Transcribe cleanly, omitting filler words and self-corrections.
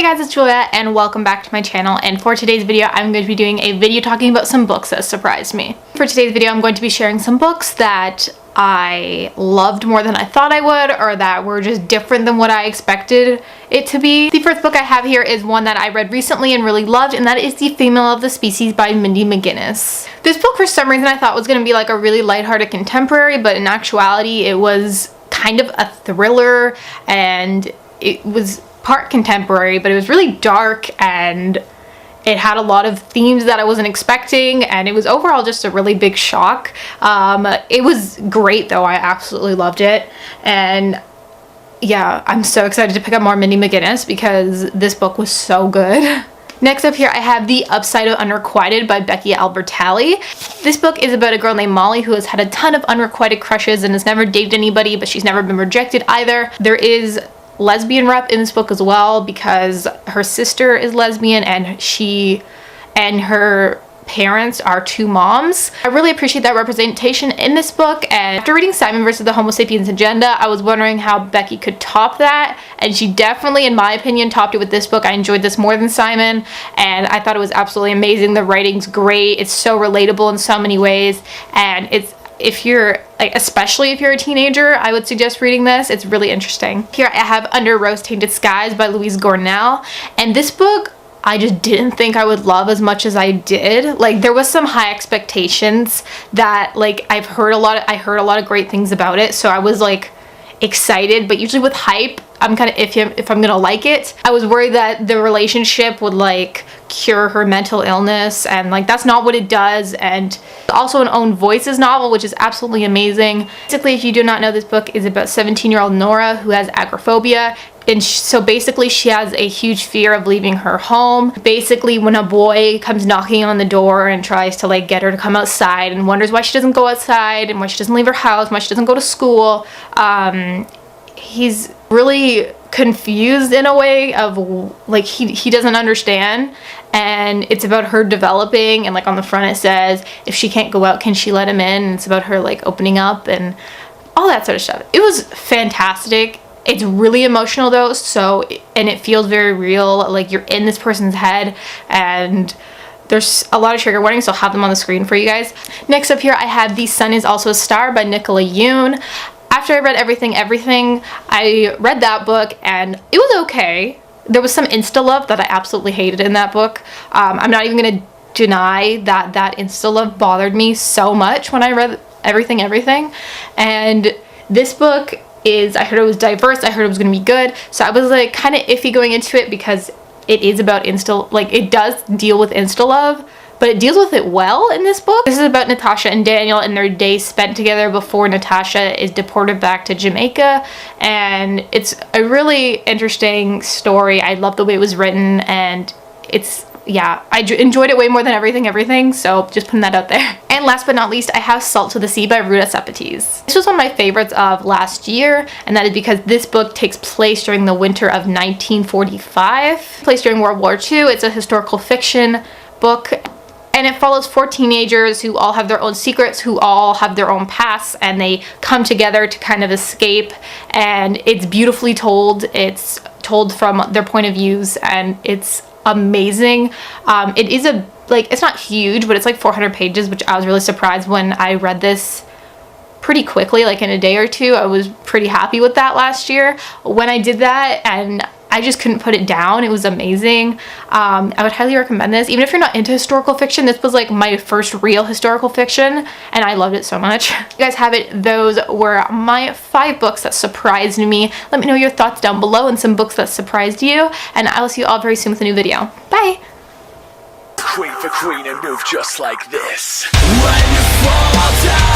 Hey guys, it's Julia and welcome back to my channel, and for today's video I'm going to be doing a video talking about some books that surprised me. For today's video I'm going to be sharing some books that I loved more than I thought I would, or that were just different than what I expected it to be. The first book I have here is one that I read recently and really loved, and that is The Female of the Species by Mindy McGinnis. This book for some reason I thought was going to be like a really lighthearted contemporary, but in actuality it was kind of a thriller, and it was part contemporary, but it was really dark and it had a lot of themes that I wasn't expecting, and it was overall just a really big shock. It was great though. I absolutely loved it, and yeah, I'm so excited to pick up more Mindy McGinnis because this book was so good. Next up here I have The Upside of Unrequited by Becky Albertalli. This book is about a girl named Molly who has had a ton of unrequited crushes and has never dated anybody, but she's never been rejected either. There is lesbian rep in this book as well because her sister is lesbian and she and her parents are two moms. I really appreciate that representation in this book, and after reading Simon versus the Homo Sapiens Agenda, I was wondering how Becky could top that, and she definitely, in my opinion, topped it with this book. I enjoyed this more than Simon, and I thought it was absolutely amazing. The writing's great. It's so relatable in so many ways, and if you're like, especially if you're a teenager, I would suggest reading this. It's really interesting. Here I have Under Rose-Tainted Skies by Louise Gornell, and this book I just didn't think I would love as much as I did. Like, there was some high expectations that, like, I heard a lot of great things about it, so I was like excited, but usually with hype I'm kind of iffy if I'm gonna like it. I was worried that the relationship would like cure her mental illness, and like that's not what it does. And also an Own Voices novel, which is absolutely amazing. Basically, if you do not know, this book is about 17-year-old Nora who has agoraphobia, and so basically she has a huge fear of leaving her home. Basically, when a boy comes knocking on the door and tries to like get her to come outside and wonders why she doesn't go outside and why she doesn't leave her house, why she doesn't go to school, he's really confused in a way of like he doesn't understand, and it's about her developing, and like on the front it says if she can't go out, can she let him in, and it's about her like opening up and all that sort of stuff. It was fantastic. It's really emotional though, so, and it feels very real, like you're in this person's head, and there's a lot of trigger warnings, so I'll have them on the screen for you guys. Next up here I have The Sun Is Also a Star by Nicola Yoon. After I read Everything, I read that book and it was okay. There was some insta-love that I absolutely hated in that book. I'm not even gonna deny that that insta-love bothered me so much when I read Everything. And this book is, I heard it was diverse, I heard it was gonna be good, so I was like kind of iffy going into it because it is about like it does deal with insta-love, but it deals with it well in this book. This is about Natasha and Daniel and their days spent together before Natasha is deported back to Jamaica, and it's a really interesting story. I love the way it was written, and it's, yeah, I enjoyed it way more than Everything, so just putting that out there. And last but not least, I have Salt to the Sea by Ruta Sepetys. This was one of my favorites of last year, and that is because this book takes place during the winter of 1945. Placed during World War II. It's a historical fiction book, and it follows 4 teenagers who all have their own secrets, who all have their own pasts, and they come together to kind of escape, and it's beautifully told. It's told from their point of views, and it's amazing. It is it's not huge, but it's like 400 pages, which I was really surprised when I read this pretty quickly, like in a day or two. I was pretty happy with that last year when I did that, and I just couldn't put it down. It was amazing. I would highly recommend this. Even if you're not into historical fiction, this was like my first real historical fiction, and I loved it so much. You guys have it. Those were my 5 books that surprised me. Let me know your thoughts down below and some books that surprised you, and I will see you all very soon with a new video. Bye! Queen for queen and move just like this. When you fall down